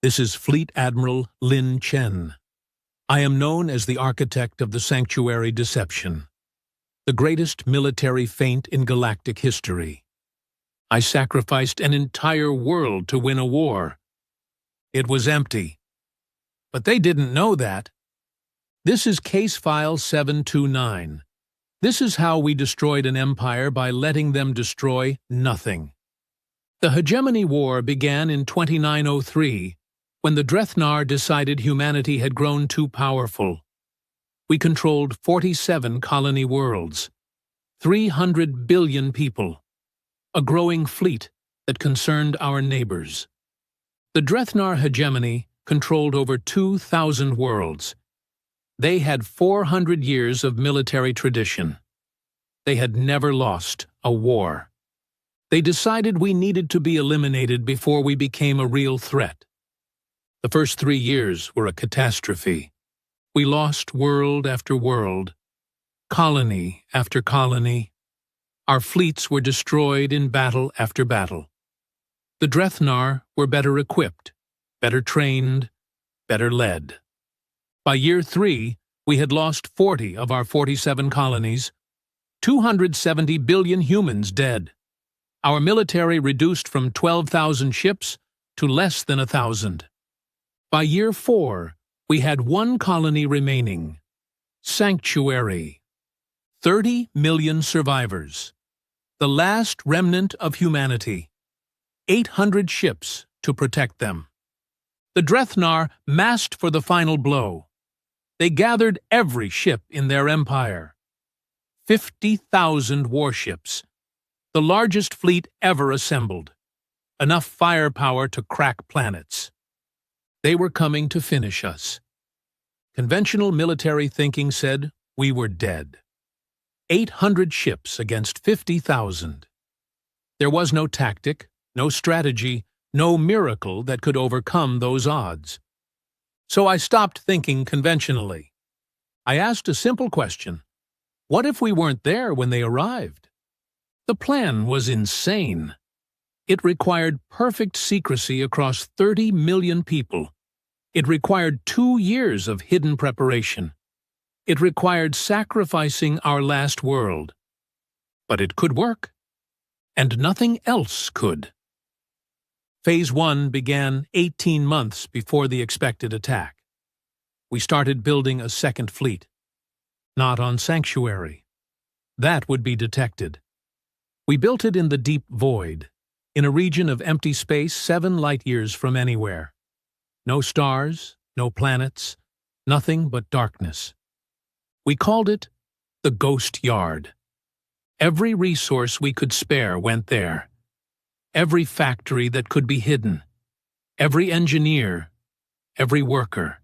This is Fleet Admiral Lin Chen. I am known as the architect of the Sanctuary Deception, the greatest military feint in galactic history. I sacrificed an entire world to win a war. It was empty. But they didn't know that. This is Case File 729. This is how we destroyed an empire by letting them destroy nothing. The Hegemony War began in 2903, when the Drethnar decided humanity had grown too powerful. We controlled 47 colony worlds, 300 billion people, a growing fleet that concerned our neighbors. The Drethnar hegemony controlled over 2,000 worlds. They had 400 years of military tradition. They had never lost a war. They decided we needed to be eliminated before we became a real threat. The first 3 years were a catastrophe. We lost world after world, colony after colony. Our fleets were destroyed in battle after battle. The Drethnar were better equipped, better trained, better led. By year 3, we had lost 40 of our 47 colonies, 270 billion humans dead. Our military reduced from 12,000 ships to less than 1,000. By year 4, we had 1 colony remaining, Sanctuary. 30 million survivors. The last remnant of humanity. 800 ships to protect them. The Drethnar massed for the final blow. They gathered every ship in their empire. 50,000 warships. The largest fleet ever assembled. Enough firepower to crack planets. They were coming to finish us. Conventional military thinking said we were dead. 800 ships against 50,000. There was no tactic, no strategy, no miracle that could overcome those odds. So I stopped thinking conventionally. I asked a simple question. What if we weren't there when they arrived? The plan was insane. It required perfect secrecy across 30 million people. It required 2 years of hidden preparation. It required sacrificing our last world. But it could work. And nothing else could. Phase 1 began 18 months before the expected attack. We started building a second fleet. Not on Sanctuary. That would be detected. We built it in the deep void, in a region of empty space 7 light-years from anywhere. No stars, no planets, nothing but darkness. We called it the Ghost Yard. Every resource we could spare went there. Every factory that could be hidden. Every engineer. Every worker.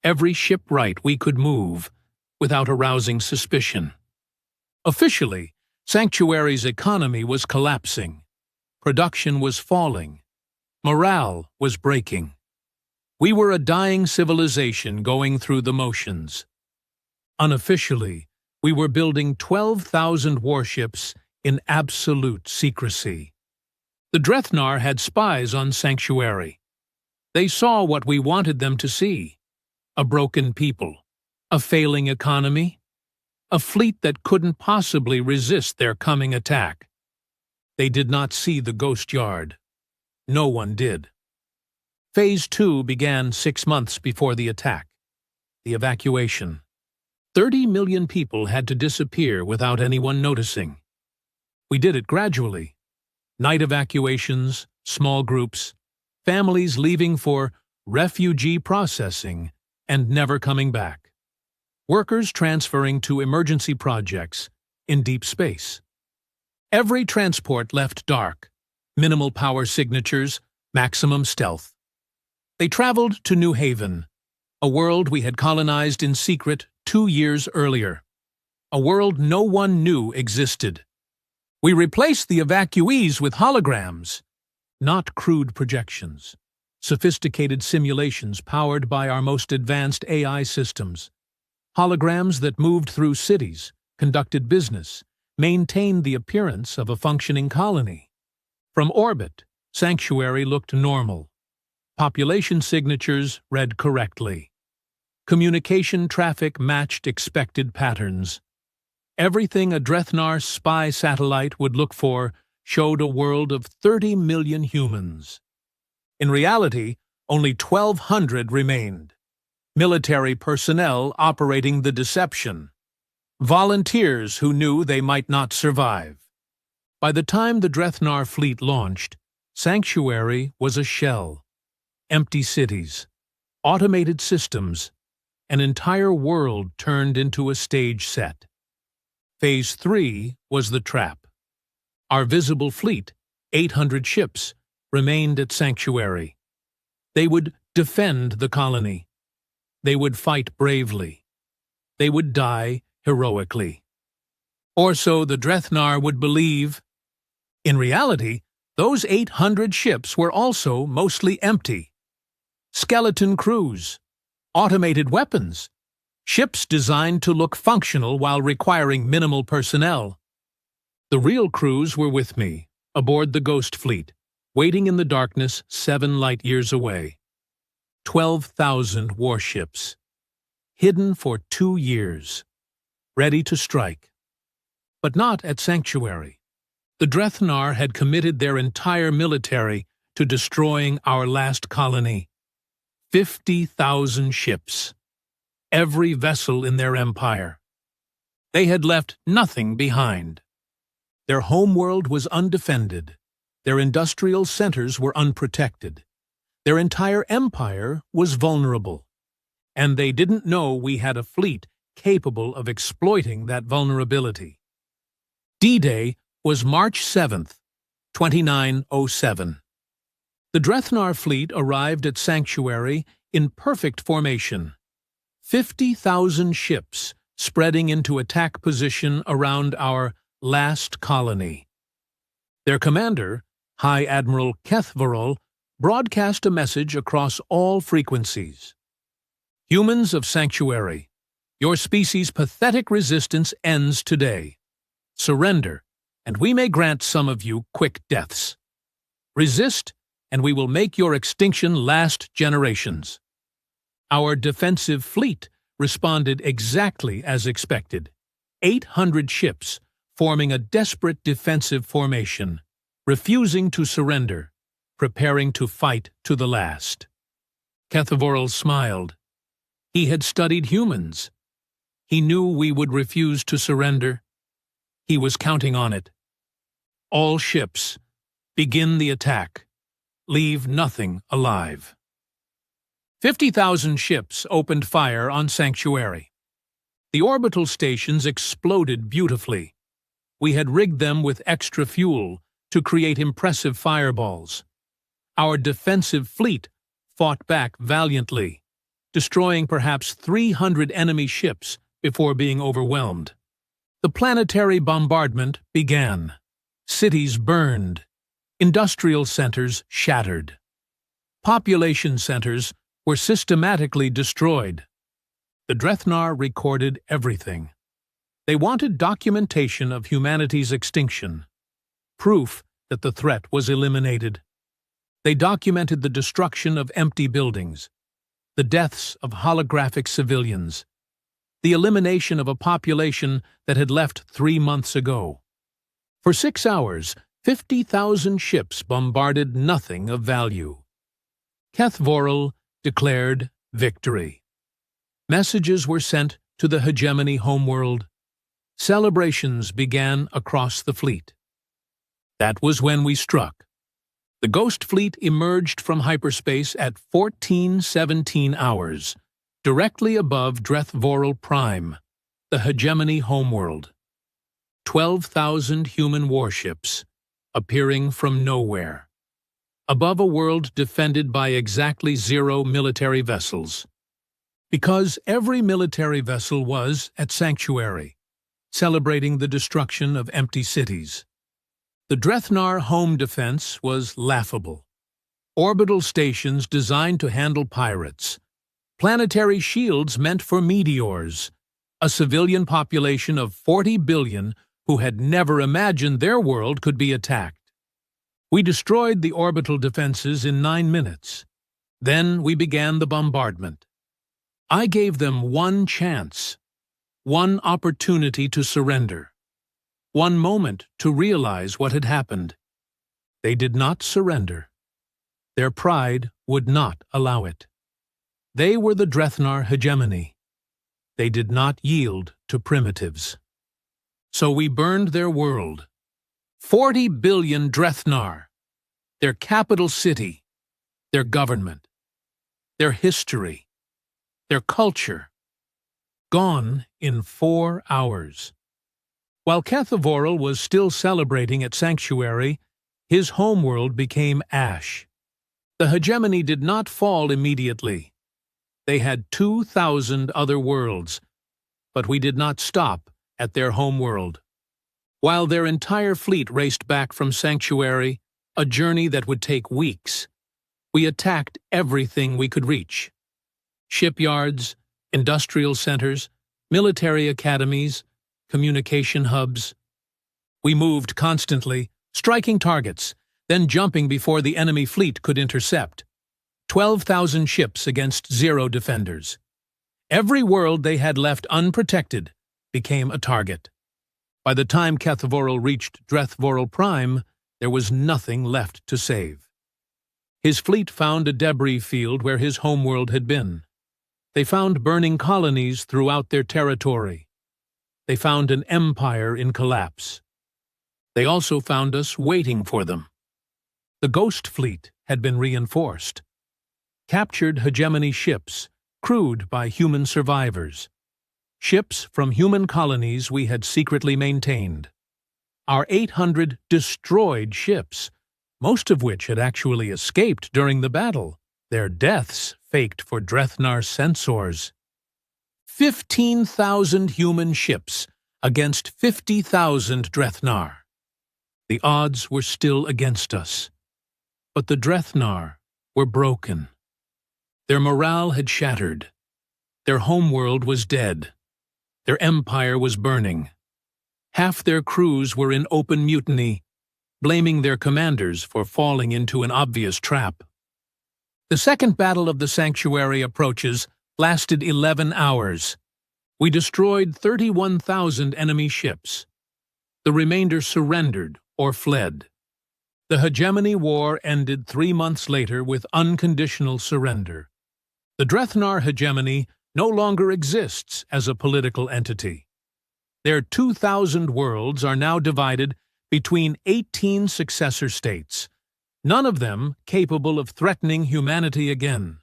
Every shipwright we could move without arousing suspicion. Officially, Sanctuary's economy was collapsing. Production was falling. Morale was breaking. We were a dying civilization going through the motions. Unofficially, we were building 12,000 warships in absolute secrecy. The Drethnar had spies on Sanctuary. They saw what we wanted them to see. A broken people. A failing economy. A fleet that couldn't possibly resist their coming attack. They did not see the Ghost Yard. No one did. Phase 2 began 6 months before the attack. The evacuation. 30 million people had to disappear without anyone noticing. We did it gradually. Night evacuations, small groups, families leaving for refugee processing and never coming back. Workers transferring to emergency projects in deep space. Every transport left dark, minimal power signatures, maximum stealth. They traveled to New Haven, a world we had colonized in secret 2 years earlier. A world no one knew existed. We replaced the evacuees with holograms, not crude projections, sophisticated simulations powered by our most advanced AI systems. Holograms that moved through cities, conducted business, maintained the appearance of a functioning colony. From orbit, Sanctuary looked normal. Population signatures read correctly. Communication traffic matched expected patterns. Everything a Drethnar spy satellite would look for showed a world of 30 million humans. In reality, only 1,200 remained. Military personnel operating the deception. Volunteers who knew they might not survive. By the time the Drethnar fleet launched, Sanctuary was a shell. Empty cities, automated systems, an entire world turned into a stage set. Phase 3 was the trap. Our visible fleet, 800 ships, remained at Sanctuary. They would defend the colony. They would fight bravely. They would die heroically. Or so the Drethnar would believe. In reality, those 800 ships were also mostly empty. Skeleton crews, automated weapons, ships designed to look functional while requiring minimal personnel. The real crews were with me, aboard the Ghost Fleet, waiting in the darkness 7 light-years away. 12,000 warships, hidden for 2 years, ready to strike. But not at Sanctuary. The Drethnar had committed their entire military to destroying our last colony. 50,000 ships, every vessel in their empire. They had left nothing behind. Their homeworld was undefended. Their industrial centers were unprotected. Their entire empire was vulnerable. And they didn't know we had a fleet capable of exploiting that vulnerability. D-Day was March 7th, 2907. The Drethnar fleet arrived at Sanctuary in perfect formation. 50,000 ships spreading into attack position around our last colony. Their commander, High Admiral Kethvarol, broadcast a message across all frequencies. Humans of Sanctuary, your species' pathetic resistance ends today. Surrender, and we may grant some of you quick deaths. Resist, and we will make your extinction last generations. Our defensive fleet responded exactly as expected. 800 ships, forming a desperate defensive formation, refusing to surrender, preparing to fight to the last. Kethvarol smiled. He had studied humans. He knew we would refuse to surrender. He was counting on it. All ships, begin the attack. Leave nothing alive. 50,000 ships opened fire on Sanctuary. The orbital stations exploded beautifully. We had rigged them with extra fuel to create impressive fireballs. Our defensive fleet fought back valiantly, destroying perhaps 300 enemy ships before being overwhelmed. The planetary bombardment began. Cities burned. Industrial centers shattered. Population centers were systematically destroyed. The Drethnar recorded everything. They wanted documentation of humanity's extinction, proof that the threat was eliminated. They documented the destruction of empty buildings, the deaths of holographic civilians, the elimination of a population that had left 3 months ago. For 6 hours, 50,000 ships bombarded nothing of value. Kethvarol declared victory. Messages were sent to the hegemony homeworld. Celebrations began across the fleet. That was when we struck. The Ghost Fleet emerged from hyperspace at 1417 hours, directly above Drethvarol Prime, the hegemony homeworld. 12,000 human warships, appearing from nowhere, above a world defended by exactly 0 military vessels. Because every military vessel was at Sanctuary, celebrating the destruction of empty cities. The Drethnar home defense was laughable. Orbital stations designed to handle pirates. Planetary shields meant for meteors. A civilian population of 40 billion who had never imagined their world could be attacked. We destroyed the orbital defenses in 9 minutes. Then we began the bombardment. I gave them one chance, one opportunity to surrender, one moment to realize what had happened. They did not surrender. Their pride would not allow it. They were the Drethnar hegemony. They did not yield to primitives. So we burned their world. 40 billion Drethnar, their capital city, their government, their history, their culture, gone in 4 hours. While Kethovoril was still celebrating at Sanctuary, his homeworld became ash. The hegemony did not fall immediately. They had 2,000 other worlds, but we did not stop at their homeworld. While their entire fleet raced back from Sanctuary, a journey that would take weeks, we attacked everything we could reach. Shipyards, industrial centers, military academies, communication hubs. We moved constantly, striking targets, then jumping before the enemy fleet could intercept. 12,000 ships against 0 defenders. Every world they had left unprotected became a target. By the time Kethovoril reached Drethvoril Prime, there was nothing left to save. His fleet found a debris field where his homeworld had been. They found burning colonies throughout their territory. They found an empire in collapse. They also found us waiting for them. The Ghost Fleet had been reinforced. Captured hegemony ships, crewed by human survivors. Ships from human colonies we had secretly maintained. Our 800 destroyed ships, most of which had actually escaped during the battle, their deaths faked for Drethnar censors. 15,000 human ships against 50,000 Drethnar. The odds were still against us. But the Drethnar were broken. Their morale had shattered. Their homeworld was dead. Their empire was burning. Half their crews were in open mutiny, blaming their commanders for falling into an obvious trap. The Second Battle of the Sanctuary Approaches lasted 11 hours. We destroyed 31,000 enemy ships. The remainder surrendered or fled. The Hegemony War ended 3 months later with unconditional surrender. The Drethnar hegemony no longer exists as a political entity. Their 2,000 worlds are now divided between 18 successor states, none of them capable of threatening humanity again.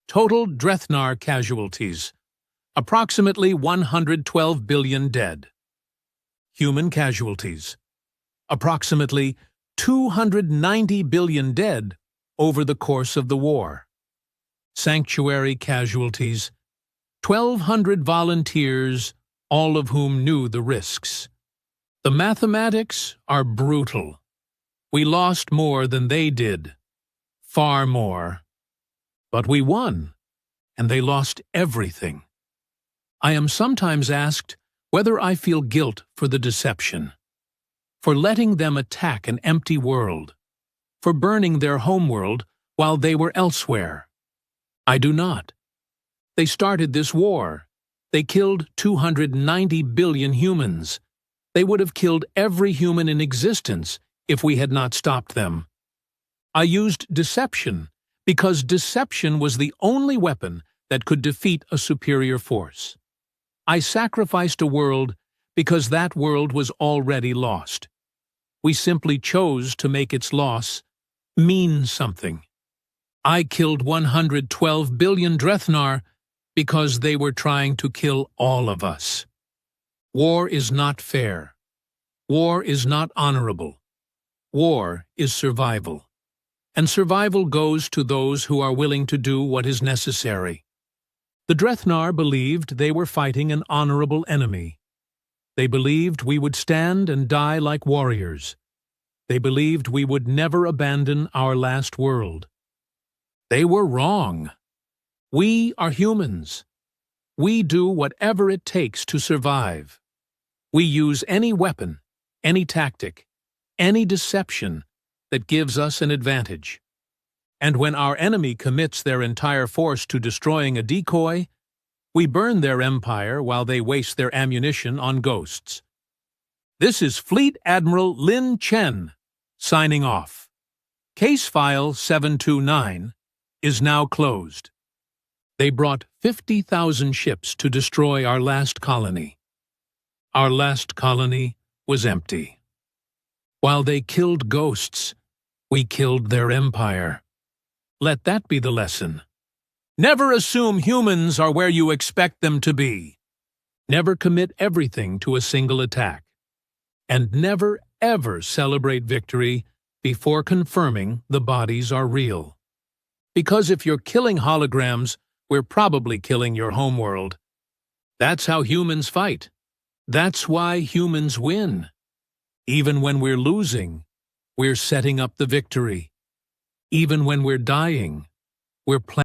Total Drethnar casualties: approximately 112 billion dead. Human casualties: approximately 290 billion dead over the course of the war. Sanctuary casualties: 1,200 volunteers, all of whom knew the risks. The mathematics are brutal. We lost more than they did, far more. But we won, and they lost everything. I am sometimes asked whether I feel guilt for the deception, for letting them attack an empty world, for burning their homeworld while they were elsewhere. I do not. They started this war. They killed 290 billion humans. They would have killed every human in existence if we had not stopped them. I used deception because deception was the only weapon that could defeat a superior force. I sacrificed a world because that world was already lost. We simply chose to make its loss mean something. I killed 112 billion Drethnar because they were trying to kill all of us. War is not fair. War is not honorable. War is survival. And survival goes to those who are willing to do what is necessary. The Drethnar believed they were fighting an honorable enemy. They believed we would stand and die like warriors. They believed we would never abandon our last world. They were wrong. We are humans. We do whatever it takes to survive. We use any weapon, any tactic, any deception that gives us an advantage. And when our enemy commits their entire force to destroying a decoy, we burn their empire while they waste their ammunition on ghosts. This is Fleet Admiral Lin Chen, signing off. Case File 729 is now closed. They brought 50,000 ships to destroy our last colony. Our last colony was empty. While they killed ghosts, we killed their empire. Let that be the lesson. Never assume humans are where you expect them to be. Never commit everything to a single attack. And never, ever celebrate victory before confirming the bodies are real. Because if you're killing holograms, we're probably killing your homeworld. That's how humans fight. That's why humans win. Even when we're losing, we're setting up the victory. Even when we're dying, we're planning